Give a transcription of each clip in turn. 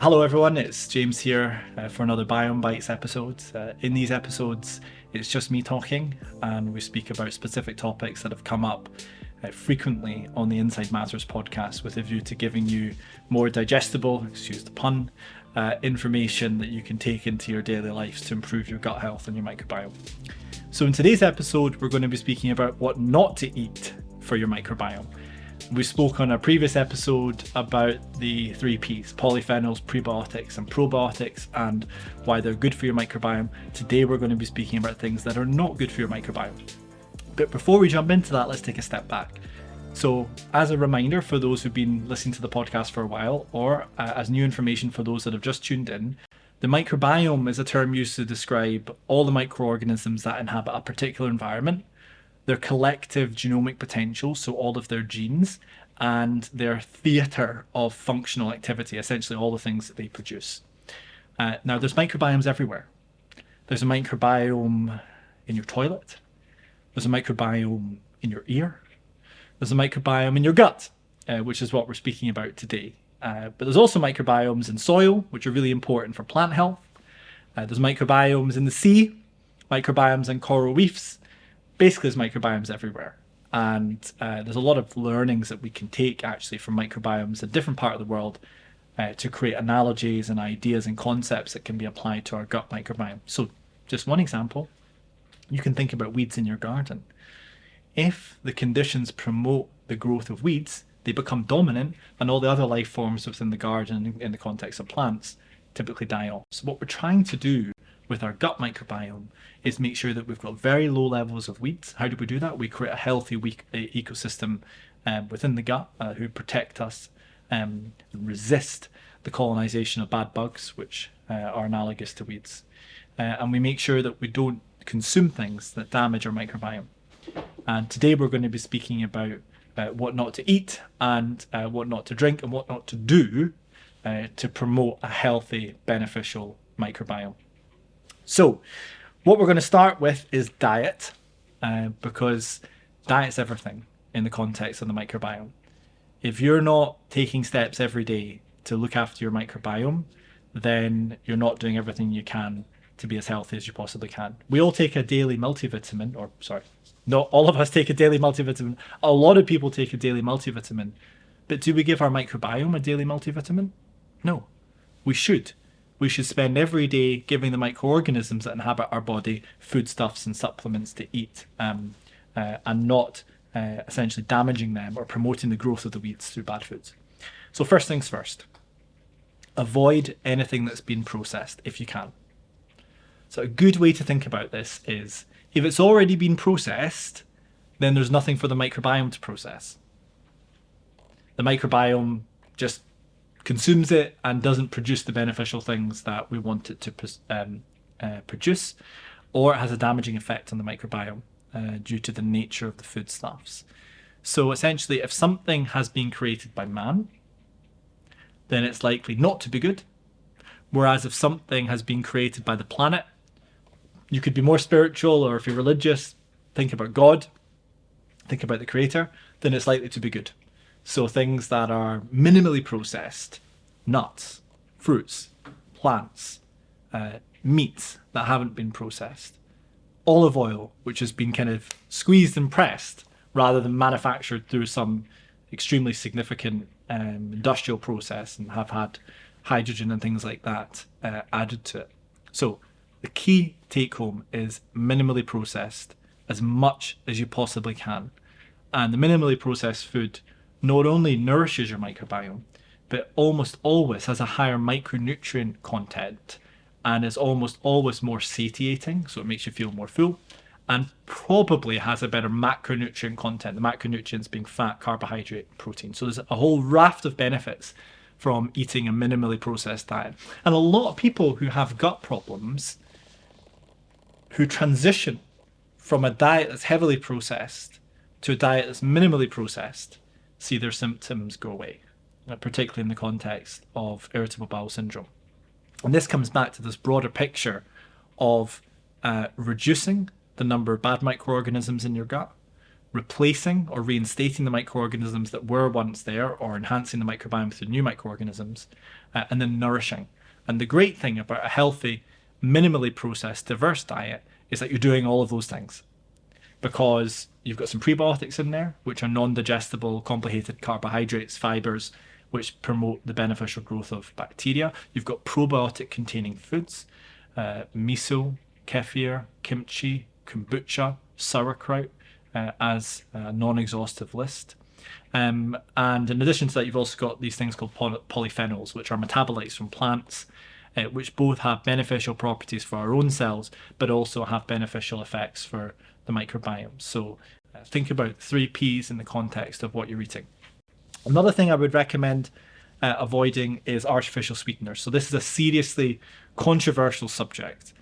Hello everyone, it's James here for another Biome Bites episode. In these episodes, it's just me talking, and we speak about specific topics that have come up frequently on the Inside Matters podcast with a view to giving you more digestible, excuse the pun, information that you can take into your daily lives to improve your gut health and your microbiome. So in today's episode, we're going to be speaking about what not to eat for your microbiome. We spoke on a previous episode about the 3 Ps, polyphenols, prebiotics and probiotics, and why they're good for your microbiome. Today we're going to be speaking about things that are not good for your microbiome. But before we jump into that, let's take a step back. So as a reminder for those who've been listening to the podcast for a while, or as new information for those that have just tuned in, the microbiome is a term used to describe all the microorganisms that inhabit a particular environment, their collective genomic potential, so all of their genes, and their theatre of functional activity, essentially all the things that they produce. Now, there's microbiomes everywhere. There's a microbiome in your toilet. There's a microbiome in your ear. There's a microbiome in your gut, which is what we're speaking about today. But there's also microbiomes in soil, which are really important for plant health. There's microbiomes in the sea, microbiomes in coral reefs. Basically, there's microbiomes everywhere. And there's a lot of learnings that we can take actually from microbiomes in different parts of the world to create analogies and ideas and concepts that can be applied to our gut microbiome. So just one example, you can think about weeds in your garden. If the conditions promote the growth of weeds, they become dominant, and all the other life forms within the garden in the context of plants typically die off. So what we're trying to do with our gut microbiome is make sure that we've got very low levels of weeds. How do we do that? We create a healthy ecosystem within the gut who protect us and resist the colonization of bad bugs, which are analogous to weeds. And we make sure that we don't consume things that damage our microbiome. And today we're going to be speaking about what not to eat and what not to drink and what not to do to promote a healthy, beneficial microbiome. So what we're going to start with is diet, because diet's everything in the context of the microbiome. If you're not taking steps every day to look after your microbiome, then you're not doing everything you can to be as healthy as you possibly can. We all take a daily multivitamin, not all of us take a daily multivitamin. A lot of people take a daily multivitamin. But do we give our microbiome a daily multivitamin? No, we should. We should spend every day giving the microorganisms that inhabit our body foodstuffs and supplements to eat, and not essentially damaging them or promoting the growth of the weeds through bad foods. So first things first, avoid anything that's been processed if you can. So a good way to think about this is, if it's already been processed, then there's nothing for the microbiome to process. The microbiome just consumes it and doesn't produce the beneficial things that we want it to produce, or it has a damaging effect on the microbiome due to the nature of the foodstuffs. So essentially, if something has been created by man, then it's likely not to be good. Whereas if something has been created by the planet, you could be more spiritual, or if you're religious, think about God, think about the creator, then it's likely to be good. So things that are minimally processed, nuts, fruits, plants, meats that haven't been processed, olive oil, which has been kind of squeezed and pressed rather than manufactured through some extremely significant industrial process and have had hydrogen and things like that added to it. So the key take home is minimally processed as much as you possibly can. And the minimally processed food not only nourishes your microbiome, but almost always has a higher micronutrient content and is almost always more satiating, so it makes you feel more full, and probably has a better macronutrient content, the macronutrients being fat, carbohydrate, protein. So there's a whole raft of benefits from eating a minimally processed diet. And a lot of people who have gut problems, who transition from a diet that's heavily processed to a diet that's minimally processed, see their symptoms go away, particularly in the context of irritable bowel syndrome. And this comes back to this broader picture of reducing the number of bad microorganisms in your gut, replacing or reinstating the microorganisms that were once there, or enhancing the microbiome through new microorganisms, and then nourishing. And the great thing about a healthy, minimally processed, diverse diet is that you're doing all of those things, because you've got some prebiotics in there, which are non-digestible, complicated carbohydrates, fibers, which promote the beneficial growth of bacteria. You've got probiotic-containing foods, miso, kefir, kimchi, kombucha, sauerkraut, as a non-exhaustive list. And in addition to that, you've also got these things called polyphenols, which are metabolites from plants, which both have beneficial properties for our own cells, but also have beneficial effects for the microbiome. So think about 3 Ps in the context of what you're eating. Another thing I would recommend avoiding is artificial sweeteners. So this is a seriously controversial subject.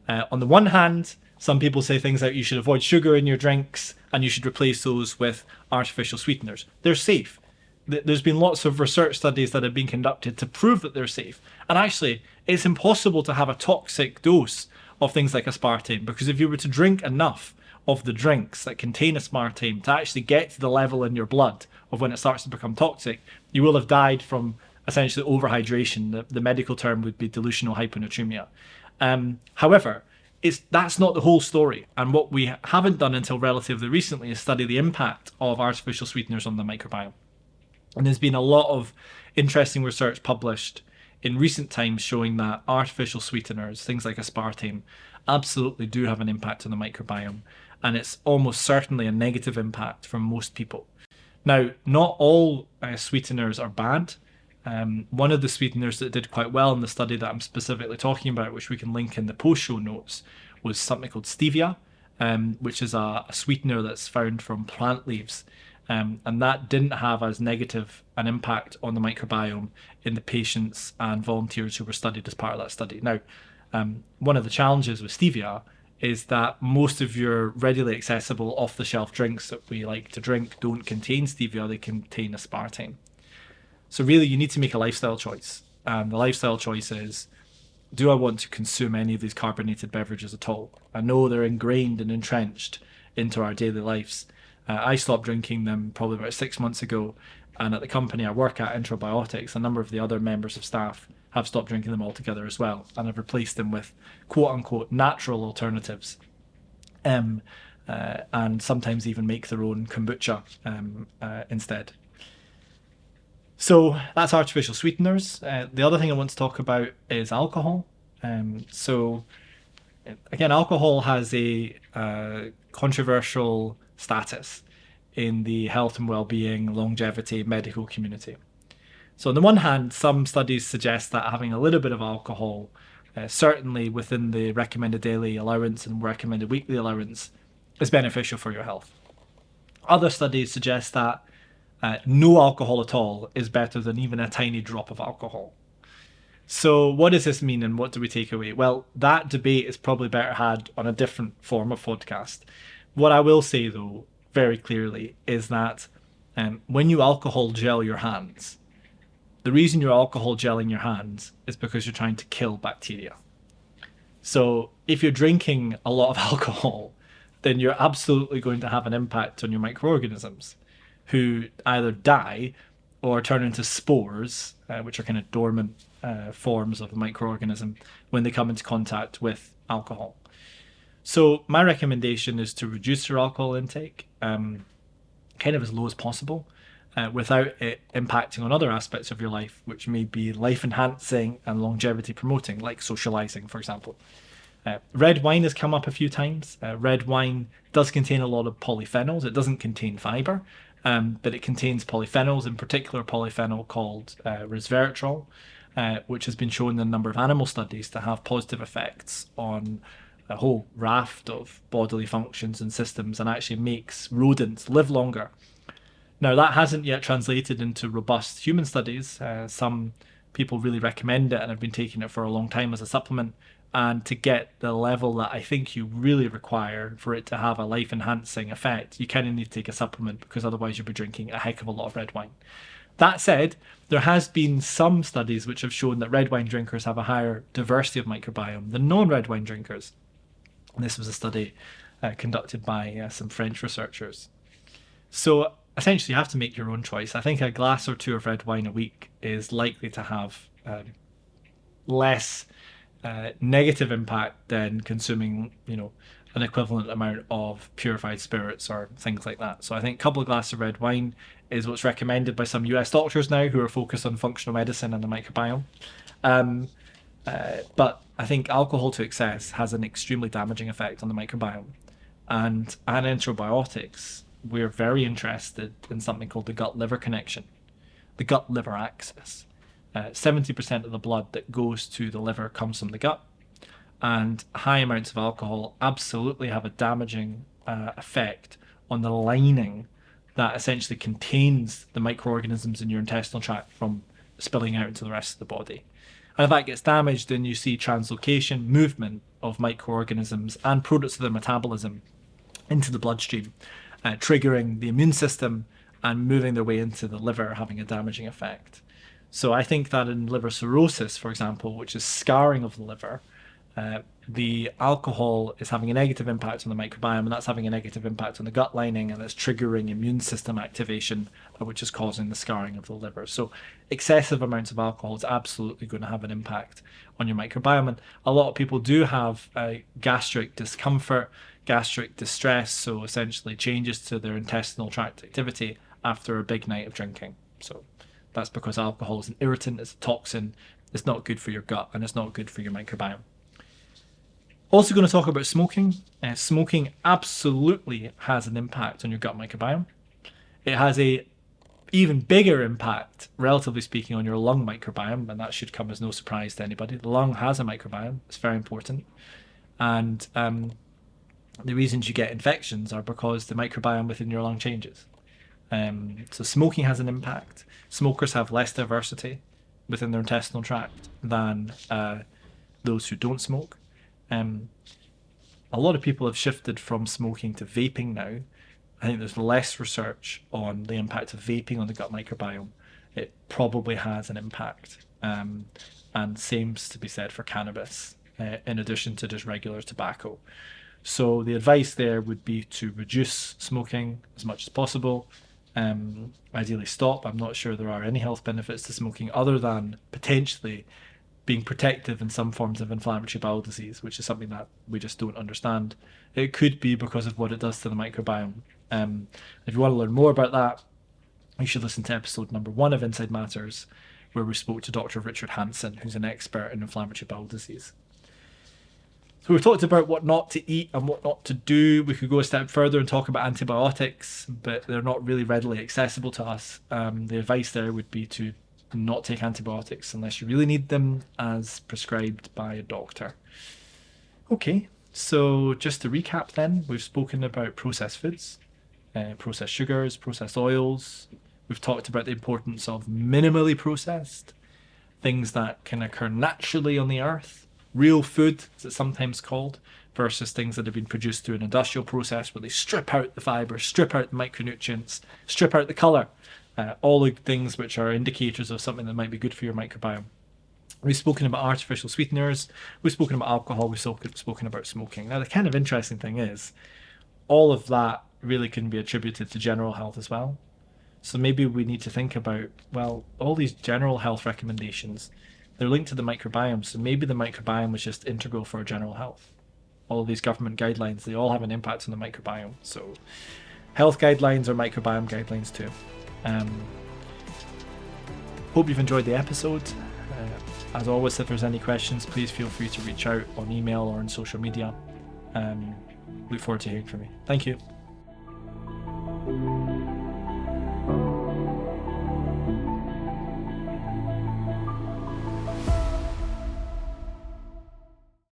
On the one hand, some people say things like you should avoid sugar in your drinks and you should replace those with artificial sweeteners. They're safe. There's been lots of research studies that have been conducted to prove that they're safe. And actually, it's impossible to have a toxic dose of things like aspartame, because if you were to drink enough of the drinks that contain aspartame to actually get to the level in your blood of when it starts to become toxic, you will have died from essentially overhydration. The medical term would be dilutional hyponatremia. However, that's not the whole story. And what we haven't done until relatively recently is study the impact of artificial sweeteners on the microbiome. And there's been a lot of interesting research published in recent times showing that artificial sweeteners, things like aspartame, absolutely do have an impact on the microbiome. And it's almost certainly a negative impact for most people. Now, not all sweeteners are bad. One of the sweeteners that did quite well in the study that I'm specifically talking about, which we can link in the post-show notes, was something called stevia, which is a sweetener that's found from plant leaves. And that didn't have as negative an impact on the microbiome in the patients and volunteers who were studied as part of that study. Now, one of the challenges with stevia is that most of your readily accessible off-the-shelf drinks that we like to drink don't contain stevia, they contain aspartame. So really, you need to make a lifestyle choice. And the lifestyle choice is, do I want to consume any of these carbonated beverages at all? I know they're ingrained and entrenched into our daily lives. I stopped drinking them probably about 6 months ago. And at the company I work at, Introbiotics, a number of the other members of staff have stopped drinking them altogether as well. And I've replaced them with quote-unquote natural alternatives. And sometimes even make their own kombucha instead. So that's artificial sweeteners. The other thing I want to talk about is alcohol. So again, alcohol has a controversial status in the health and well-being, longevity, medical community. So on the one hand, some studies suggest that having a little bit of alcohol, certainly within the recommended daily allowance and recommended weekly allowance, is beneficial for your health. Other studies suggest that no alcohol at all is better than even a tiny drop of alcohol. So what does this mean and what do we take away? Well, that debate is probably better had on a different form of podcast. What I will say, though, very clearly, is that when you alcohol gel your hands, the reason you're alcohol gelling your hands is because you're trying to kill bacteria. So if you're drinking a lot of alcohol, then you're absolutely going to have an impact on your microorganisms, who either die or turn into spores, which are kind of dormant forms of a microorganism when they come into contact with alcohol. So my recommendation is to reduce your alcohol intake kind of as low as possible without it impacting on other aspects of your life, which may be life enhancing and longevity promoting, like socializing, for example. Red wine has come up a few times. Red wine does contain a lot of polyphenols. It doesn't contain fiber, but it contains polyphenols, in particular polyphenol called resveratrol, which has been shown in a number of animal studies to have positive effects on a whole raft of bodily functions and systems, and actually makes rodents live longer. Now, that hasn't yet translated into robust human studies. Some people really recommend it and have been taking it for a long time as a supplement. And to get the level that I think you really require for it to have a life-enhancing effect, you kind of need to take a supplement, because otherwise you'll be drinking a heck of a lot of red wine. That said, there has been some studies which have shown that red wine drinkers have a higher diversity of microbiome than non-red wine drinkers. And this was a study conducted by some French researchers. So essentially, you have to make your own choice. I think a glass or two of red wine a week is likely to have less negative impact than consuming, an equivalent amount of purified spirits or things like that. So I think a couple of glasses of red wine is what's recommended by some US doctors now who are focused on functional medicine and the microbiome. But I think alcohol to excess has an extremely damaging effect on the microbiome. And antibiotics, we're very interested in something called the gut-liver connection, the gut-liver axis. 70% of the blood that goes to the liver comes from the gut, and high amounts of alcohol absolutely have a damaging effect on the lining that essentially contains the microorganisms in your intestinal tract from spilling out into the rest of the body. And if that gets damaged, then you see translocation, movement of microorganisms and products of their metabolism into the bloodstream, triggering the immune system and moving their way into the liver, having a damaging effect. So I think that in liver cirrhosis, for example, which is scarring of the liver, the alcohol is having a negative impact on the microbiome, and that's having a negative impact on the gut lining, and it's triggering immune system activation, which is causing the scarring of the liver. So excessive amounts of alcohol is absolutely going to have an impact on your microbiome. And a lot of people do have gastric discomfort, gastric distress, so essentially changes to their intestinal tract activity after a big night of drinking. So that's because alcohol is an irritant, it's a toxin, it's not good for your gut, and it's not good for your microbiome. Also going to talk about smoking. Smoking absolutely has an impact on your gut microbiome. It has a even bigger impact, relatively speaking, on your lung microbiome, and that should come as no surprise to anybody. The lung has a microbiome, it's very important. And the reasons you get infections are because the microbiome within your lung changes. So smoking has an impact. Smokers have less diversity within their intestinal tract than those who don't smoke. A lot of people have shifted from smoking to vaping now. I think there's less research on the impact of vaping on the gut microbiome. It probably has an impact. And same's to be said for cannabis, in addition to just regular tobacco. So the advice there would be to reduce smoking as much as possible. Ideally stop. I'm not sure there are any health benefits to smoking other than potentially being protective in some forms of inflammatory bowel disease, which is something that we just don't understand. It could be because of what it does to the microbiome. If you want to learn more about that, you should listen to episode number 1 of Inside Matters, where we spoke to Dr. Richard Hansen, who's an expert in inflammatory bowel disease. So we've talked about what not to eat and what not to do. We could go a step further and talk about antibiotics, but they're not really readily accessible to us. The advice there would be to not take antibiotics unless you really need them as prescribed by a doctor. Okay, so just to recap then, we've spoken about processed foods, processed sugars, processed oils. We've talked about the importance of minimally processed, things that can occur naturally on the earth, real food, as it's sometimes called, versus things that have been produced through an industrial process where they strip out the fibre, strip out the micronutrients, strip out the colour, all the things which are indicators of something that might be good for your microbiome. We've spoken about artificial sweeteners, we've spoken about alcohol, we've spoken about smoking. Now the kind of interesting thing is, all of that really can be attributed to general health as well. So maybe we need to think about, well, all these general health recommendations, they're linked to the microbiome, so maybe the microbiome was just integral for our general health. All of these government guidelines, they all have an impact on the microbiome. So health guidelines are microbiome guidelines too. Hope you've enjoyed the episode. As always, if there's any questions, please feel free to reach out on email or on social media. Look forward to hearing from you. Thank you.